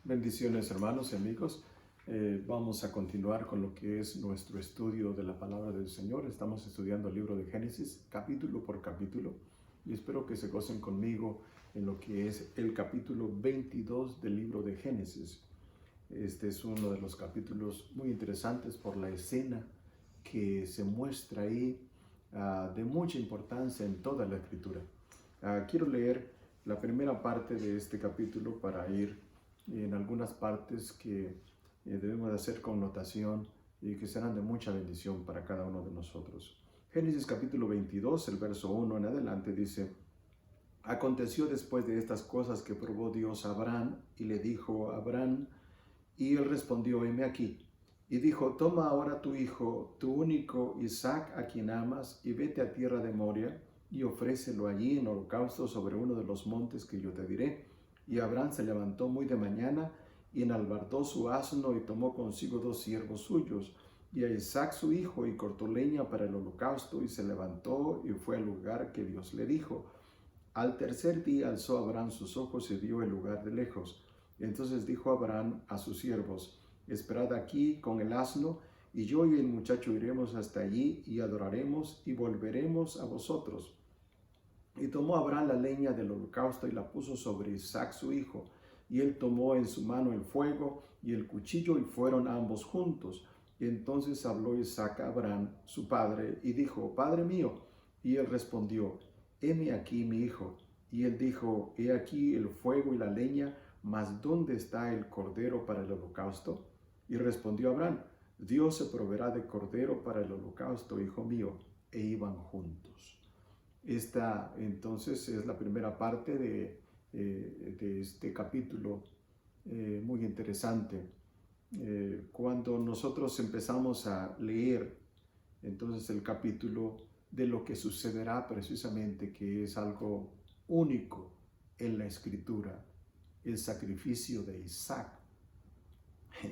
Bendiciones, hermanos y amigos. Vamos a continuar con lo que es nuestro estudio de la palabra del Señor. Estamos estudiando el libro de Génesis capítulo por capítulo y espero que se gocen conmigo en lo que es el capítulo 22 del libro de Génesis. Este es uno de los capítulos muy interesantes por la escena que se muestra ahí, de mucha importancia en toda la escritura. Quiero leer la primera parte de este capítulo para ir en algunas partes que debemos de hacer connotación y que serán de mucha bendición para cada uno de nosotros. Génesis capítulo 22, el verso 1 en adelante dice: Aconteció después de estas cosas que probó Dios a Abraham y le dijo a Abraham, y él respondió: heme aquí. Y dijo: toma ahora tu hijo, tu único Isaac, a quien amas, y vete a tierra de Moria, y ofrécelo allí en holocausto sobre uno de los montes que yo te diré. Y Abraham se levantó muy de mañana, y enalbardó su asno, y tomó consigo 2 siervos suyos, y a Isaac su hijo, y cortó leña para el holocausto, y se levantó, y fue al lugar que Dios le dijo. Al tercer día alzó Abraham sus ojos y vio el lugar de lejos. Entonces dijo Abraham a sus siervos: esperad aquí con el asno, y yo y el muchacho iremos hasta allí y adoraremos y volveremos a vosotros. Y tomó Abraham la leña del holocausto y la puso sobre Isaac su hijo. Y él tomó en su mano el fuego y el cuchillo, y fueron ambos juntos. Y entonces habló Isaac a Abraham su padre y dijo: Padre mío. Y él respondió: heme aquí mi hijo. Y él dijo: he aquí el fuego y la leña, mas ¿dónde está el cordero para el holocausto? Y respondió Abraham: Dios se proveerá de cordero para el holocausto, hijo mío. E iban juntos. Esta entonces es la primera parte de este capítulo, muy interesante. Cuando nosotros empezamos a leer entonces el capítulo de lo que sucederá precisamente, que es algo único en la escritura, el sacrificio de Isaac,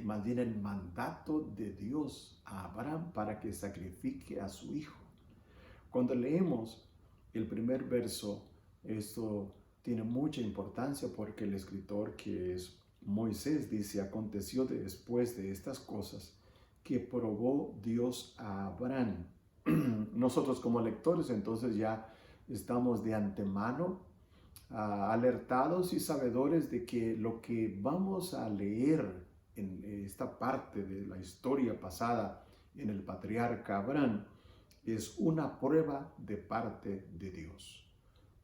más bien el mandato de Dios a Abraham para que sacrifique a su hijo. Cuando leemos el primer verso, esto tiene mucha importancia porque el escritor, que es Moisés, dice: aconteció después de estas cosas que probó Dios a Abraham. Nosotros como lectores entonces ya estamos de antemano alertados y sabedores de que lo que vamos a leer en esta parte de la historia pasada en el patriarca Abraham es una prueba de parte de Dios.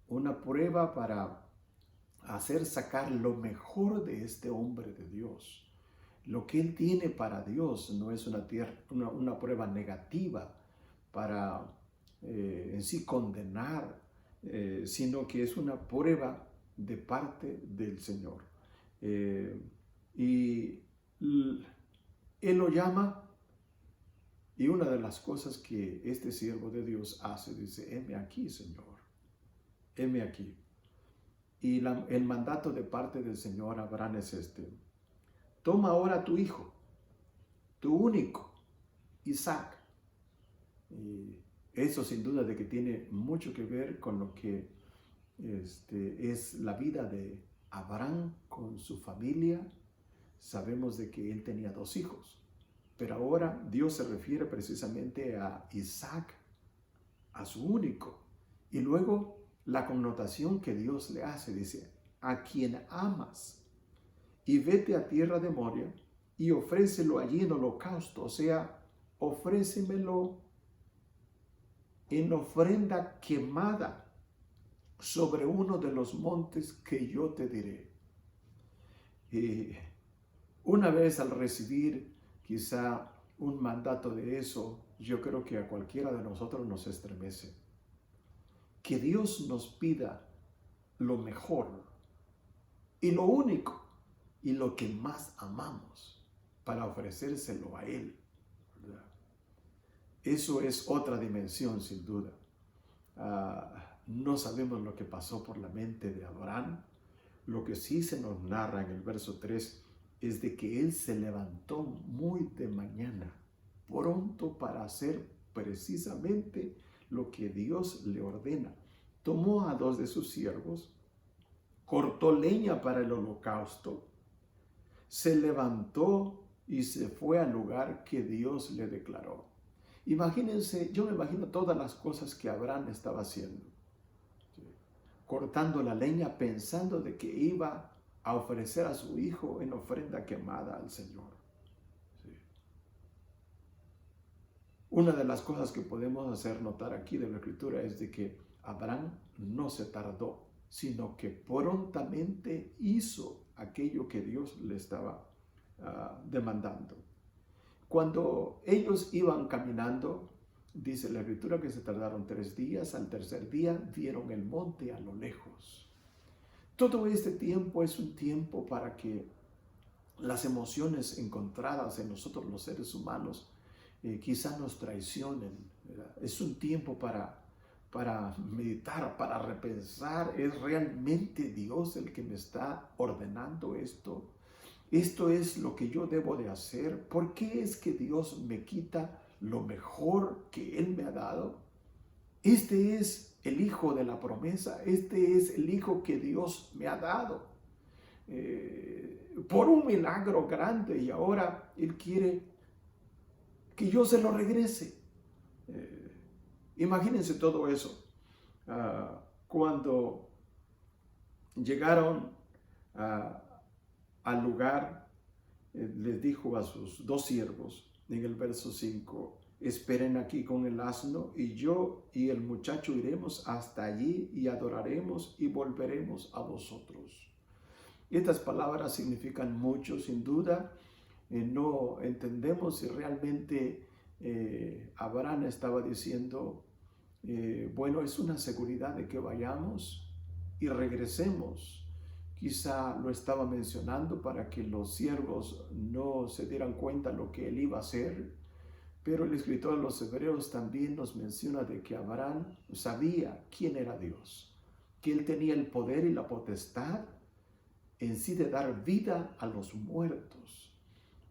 Una prueba para hacer sacar lo mejor de este hombre de Dios. Lo que él tiene para Dios no es una prueba negativa para en sí condenar, sino que es una prueba de parte del Señor. Y él lo llama. Y una de las cosas que este siervo de Dios hace, dice: heme aquí, Señor, heme aquí. Y el mandato de parte del Señor a Abraham es este: toma ahora tu hijo, tu único, Isaac. Y eso sin duda de que tiene mucho que ver con lo que es la vida de Abraham con su familia. Sabemos de que él tenía 2 hijos. Pero ahora Dios se refiere precisamente a Isaac, a su único. Y luego la connotación que Dios le hace, dice: a quien amas, y vete a tierra de Moria y ofrécelo allí en holocausto. O sea, ofrécemelo en ofrenda quemada sobre uno de los montes que yo te diré. Y una vez al recibir quizá un mandato de eso, yo creo que a cualquiera de nosotros nos estremece. Que Dios nos pida lo mejor y lo único y lo que más amamos para ofrecérselo a Él, ¿verdad? Eso es otra dimensión, sin duda. No sabemos lo que pasó por la mente de Abraham. Lo que sí se nos narra en el verso 3 es de que él se levantó muy de mañana, pronto para hacer precisamente lo que Dios le ordena. Tomó a 2 de sus siervos, cortó leña para el holocausto, se levantó y se fue al lugar que Dios le declaró. Imagínense, yo me imagino todas las cosas que Abraham estaba haciendo. ¿Sí? Cortando la leña pensando de que iba a ofrecer a su hijo en ofrenda quemada al Señor. ¿Sí? Una de las cosas que podemos hacer notar aquí de la Escritura es de que Abraham no se tardó, sino que prontamente hizo aquello que Dios le estaba demandando. Cuando ellos iban caminando, dice la Escritura que se tardaron 3 días, al tercer día vieron el monte a lo lejos. Todo este tiempo es un tiempo para que las emociones encontradas en nosotros los seres humanos quizás nos traicionen, ¿verdad? Es un tiempo para meditar, para repensar, ¿es realmente Dios el que me está ordenando esto? ¿Esto es lo que yo debo de hacer? ¿Por qué es que Dios me quita lo mejor que Él me ha dado? Este es el hijo de la promesa, este es el hijo que Dios me ha dado por un milagro grande, y ahora Él quiere que yo se lo regrese. Imagínense todo eso. Cuando llegaron al lugar, les dijo a sus 2 siervos en el verso 5, esperen aquí con el asno y yo y el muchacho iremos hasta allí y adoraremos y volveremos a vosotros. Estas palabras significan mucho, sin duda. No entendemos si realmente Abraham estaba diciendo, bueno, es una seguridad de que vayamos y regresemos. Quizá lo estaba mencionando para que los siervos no se dieran cuenta de lo que él iba a hacer, pero el escritor de los Hebreos también nos menciona de que Abraham sabía quién era Dios, que él tenía el poder y la potestad en sí de dar vida a los muertos.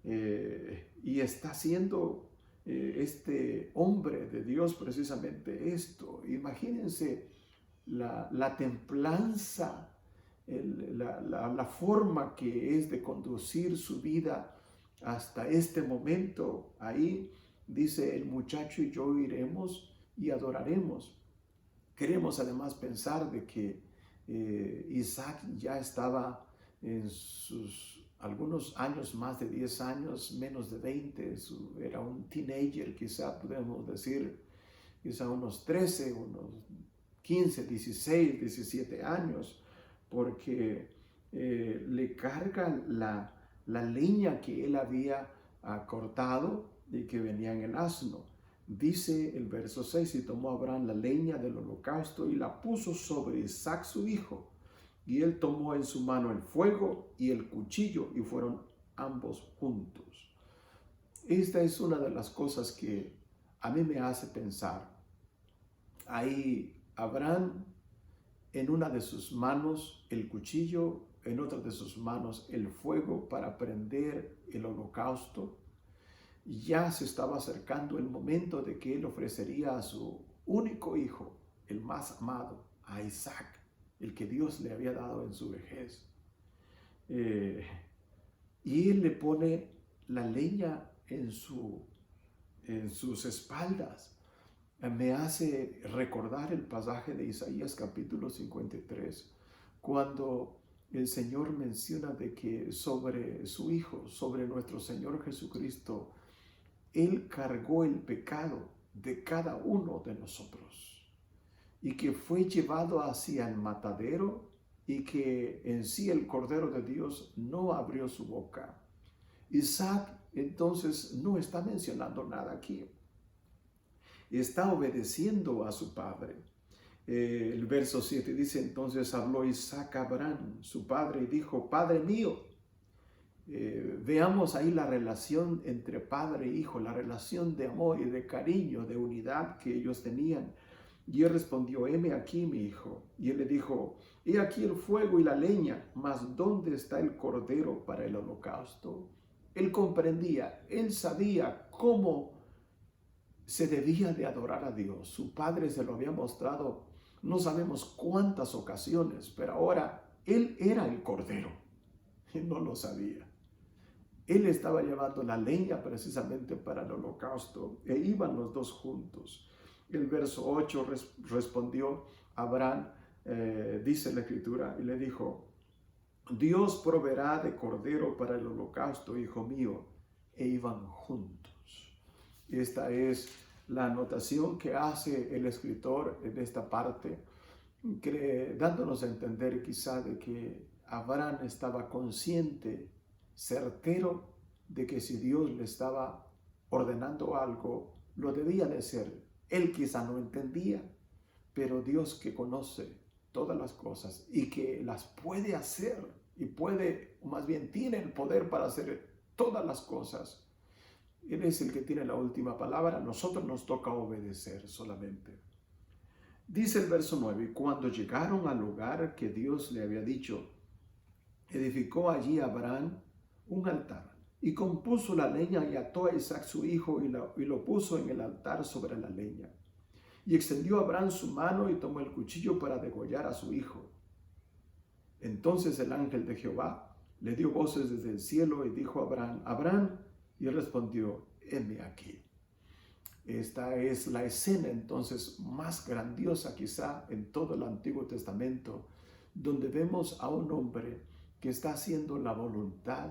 Y está haciendo este hombre de Dios precisamente esto. Imagínense la templanza, la forma que es de conducir su vida hasta este momento. Ahí dice el muchacho y yo iremos y adoraremos. Queremos además pensar de que Isaac ya estaba en sus algunos años, más de 10 años, menos de 20, era un teenager, quizá podemos decir, quizá unos 13, unos 15, 16, 17 años, porque le carga la leña que él había cortado y que venía en el asno. Dice el verso 6, y tomó Abraham la leña del holocausto y la puso sobre Isaac su hijo. Y él tomó en su mano el fuego y el cuchillo y fueron ambos juntos. Esta es una de las cosas que a mí me hace pensar. Ahí Abraham, en una de sus manos el cuchillo, en otra de sus manos el fuego para prender el holocausto. Ya se estaba acercando el momento de que él ofrecería a su único hijo, el más amado, a Isaac, el que Dios le había dado en su vejez. Y él le pone la leña en sus espaldas. Me hace recordar el pasaje de Isaías capítulo 53, cuando el Señor menciona de que sobre su Hijo, sobre nuestro Señor Jesucristo, Él cargó el pecado de cada uno de nosotros y que fue llevado hacia el matadero y que en sí el Cordero de Dios no abrió su boca. Isaac entonces no está mencionando nada aquí. Está obedeciendo a su padre. El verso 7 dice, entonces habló Isaac a Abraham, su padre, y dijo, Padre mío. Veamos ahí la relación entre padre e hijo, la relación de amor y de cariño, de unidad que ellos tenían. Y él respondió, heme aquí, mi hijo. Y él le dijo, he aquí el fuego y la leña, mas ¿dónde está el cordero para el holocausto? Él comprendía, él sabía cómo se debía de adorar a Dios. Su padre se lo había mostrado, no sabemos cuántas ocasiones, pero ahora él era el cordero. Él no lo sabía. Él estaba llevando la leña precisamente para el holocausto e iban los dos juntos. El verso 8 respondió Abraham, dice la escritura, y le dijo: Dios proveerá de cordero para el holocausto, hijo mío. E iban juntos. Esta es la anotación que hace el escritor en esta parte, dándonos a entender quizá de que Abraham estaba consciente, certero, de que si Dios le estaba ordenando algo, lo debía de hacer. Él quizá no entendía, pero Dios, que conoce todas las cosas y que las puede hacer y puede, o más bien tiene el poder para hacer todas las cosas, Él es el que tiene la última palabra. A nosotros nos toca obedecer solamente. Dice el verso 9: cuando llegaron al lugar que Dios le había dicho, edificó allí Abraham un altar y compuso la leña y ató a Isaac su hijo y lo puso en el altar sobre la leña. Y extendió Abraham su mano y tomó el cuchillo para degollar a su hijo. Entonces el ángel de Jehová le dio voces desde el cielo y dijo a Abraham: Abraham. Y respondió: heme aquí. Esta es la escena entonces más grandiosa quizá en todo el Antiguo Testamento, donde vemos a un hombre que está haciendo la voluntad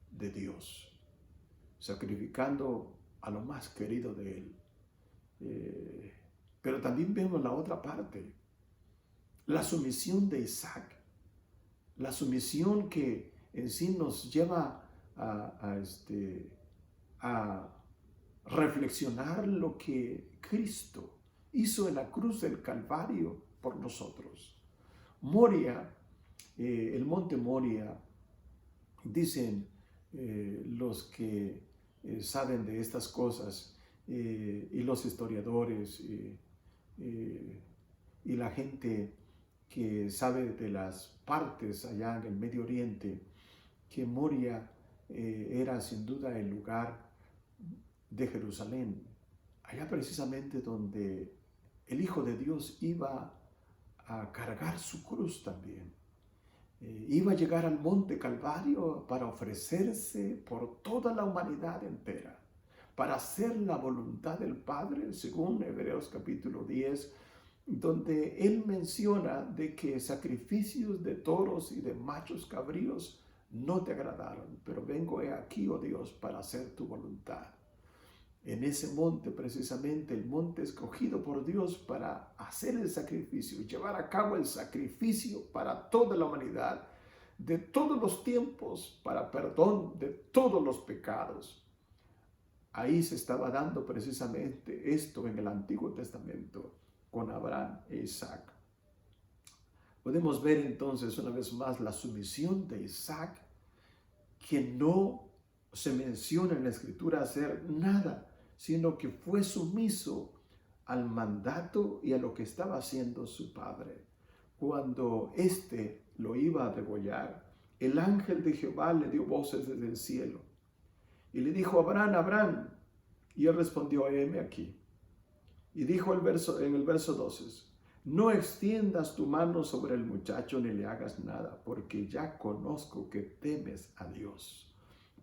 de Dios, sacrificando a lo más querido de él. Pero también vemos la otra parte, la sumisión de Isaac, la sumisión que en sí nos lleva a reflexionar lo que Cristo hizo en la cruz del Calvario por nosotros. Moria, el monte Moria, dicen los que saben de estas cosas, y los historiadores y la gente que sabe de las partes allá en el Medio Oriente, que Moria era sin duda el lugar de Jerusalén, allá precisamente donde el Hijo de Dios iba a cargar su cruz también. Iba a llegar al monte Calvario para ofrecerse por toda la humanidad entera, para hacer la voluntad del Padre, según Hebreos capítulo 10, donde él menciona de que sacrificios de toros y de machos cabríos no te agradaron, pero vengo aquí, oh Dios, para hacer tu voluntad. En ese monte, precisamente el monte escogido por Dios para hacer el sacrificio, llevar a cabo el sacrificio para toda la humanidad, de todos los tiempos, para perdón de todos los pecados. Ahí se estaba dando precisamente esto en el Antiguo Testamento con Abraham e Isaac. Podemos ver entonces una vez más la sumisión de Isaac, que no se menciona en la Escritura hacer nada, sino que fue sumiso al mandato y a lo que estaba haciendo su padre. Cuando éste lo iba a degollar, el ángel de Jehová le dio voces desde el cielo y le dijo: Abraham, Abraham. Y él respondió: heme aquí. Y dijo en el verso 12: no extiendas tu mano sobre el muchacho ni le hagas nada, porque ya conozco que temes a Dios,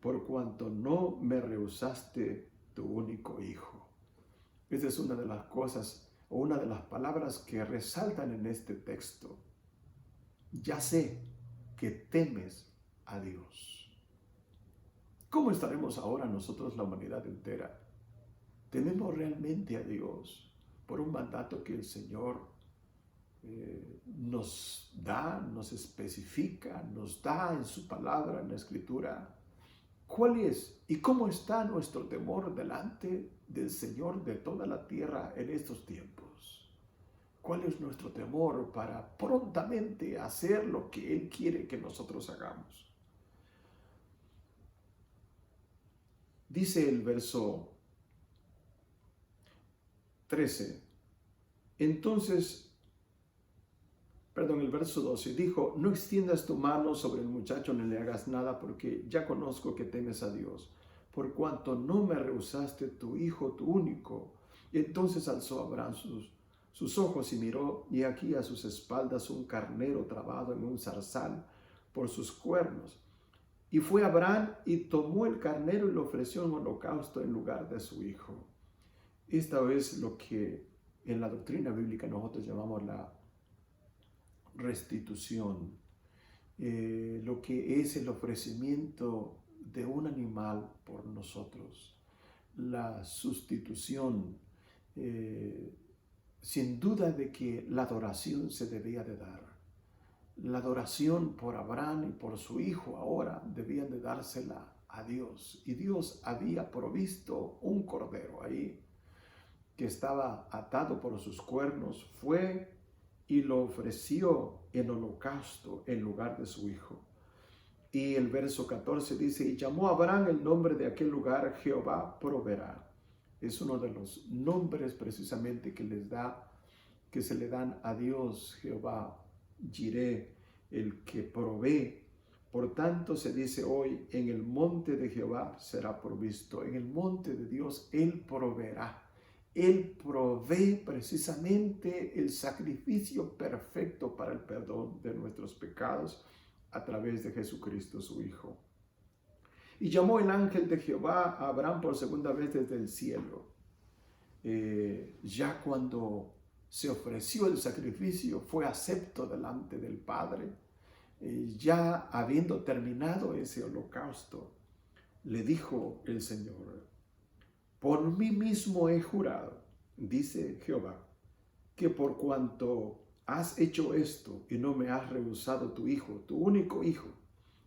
por cuanto no me rehusaste tu único hijo. Esta es una de las cosas o una de las palabras que resaltan en este texto. Ya sé que temes a Dios. ¿Cómo estaremos ahora nosotros, la humanidad entera? ¿Tememos realmente a Dios por un mandato que el Señor nos da, nos especifica, nos da en su palabra, en la Escritura? ¿Cuál es y cómo está nuestro temor delante del Señor de toda la tierra en estos tiempos? ¿Cuál es nuestro temor para prontamente hacer lo que Él quiere que nosotros hagamos? Dice el verso 13, el verso 12, dijo: no extiendas tu mano sobre el muchacho ni le hagas nada, porque ya conozco que temes a Dios, por cuanto no me rehusaste tu hijo, tu único. Y entonces alzó Abraham sus ojos y miró, y aquí a sus espaldas un carnero trabado en un zarzal por sus cuernos. Y fue Abraham y tomó el carnero y lo ofreció en holocausto en lugar de su hijo. Esta es lo que en la doctrina bíblica nosotros llamamos la restitución, lo que es el ofrecimiento de un animal por nosotros, la sustitución, sin duda de que la adoración se debía de dar. La adoración por Abraham y por su hijo ahora debían de dársela a Dios. Y Dios había provisto un cordero ahí que estaba atado por sus cuernos, fue y lo ofreció en holocausto en lugar de su hijo. Y el verso 14 dice, y llamó a Abraham el nombre de aquel lugar, Jehová proveerá. Es uno de los nombres precisamente que se le dan a Dios, Jehová Jireh, el que provee. Por tanto se dice hoy, en el monte de Jehová será provisto. En el monte de Dios Él proveerá. Él provee precisamente el sacrificio perfecto para el perdón de nuestros pecados a través de Jesucristo su Hijo. Y llamó el ángel de Jehová a Abraham por segunda vez desde el cielo. Ya cuando se ofreció el sacrificio, fue acepto delante del Padre. Ya habiendo terminado ese holocausto, le dijo el Señor, por mí mismo he jurado, dice Jehová, que por cuanto has hecho esto y no me has rehusado tu hijo, tu único hijo,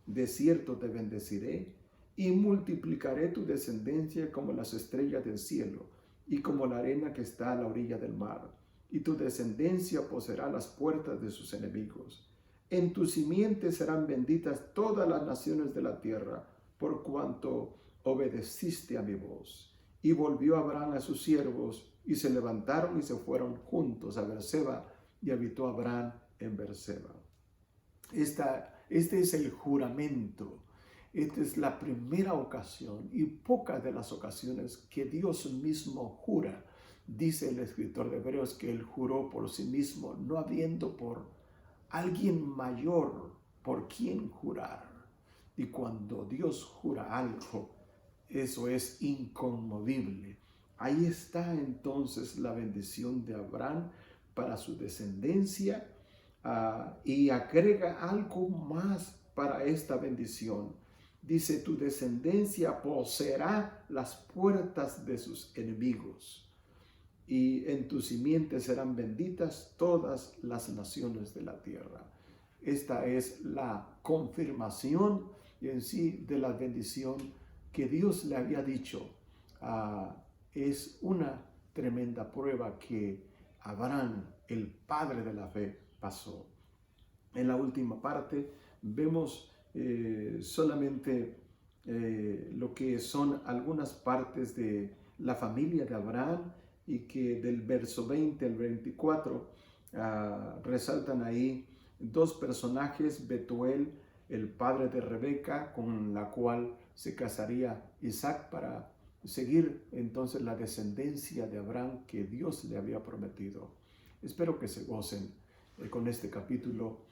de cierto te bendeciré y multiplicaré tu descendencia como las estrellas del cielo y como la arena que está a la orilla del mar, y tu descendencia poseerá las puertas de sus enemigos. En tu simiente serán benditas todas las naciones de la tierra, por cuanto obedeciste a mi voz. Y volvió Abraham a sus siervos, y se levantaron y se fueron juntos a Berseba, y habitó Abraham en Berseba. Este es el juramento. Esta es la primera ocasión y pocas de las ocasiones que Dios mismo jura. Dice el escritor de Hebreos que Él juró por sí mismo, no habiendo por alguien mayor por quien jurar. Y cuando Dios jura algo, eso es inconmovible. Ahí está entonces la bendición de Abraham para su descendencia, y agrega algo más para esta bendición. Dice, tu descendencia poseerá las puertas de sus enemigos, y en tu simiente serán benditas todas las naciones de la tierra. Esta es la confirmación en sí de la bendición que Dios le había dicho. Es una tremenda prueba que Abraham, el padre de la fe, pasó. En la última parte vemos solamente lo que son algunas partes de la familia de Abraham, y que del verso 20 al 24 resaltan ahí dos personajes: Betuel, el padre de Rebeca, con la cual se casaría Isaac para seguir entonces la descendencia de Abraham que Dios le había prometido. Espero que se gocen con este capítulo,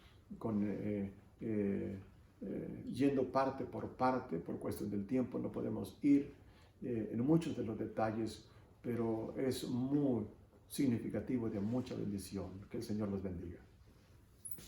yendo parte, por cuestión del tiempo no podemos ir en muchos de los detalles, pero es muy significativo y de mucha bendición. Que el Señor los bendiga.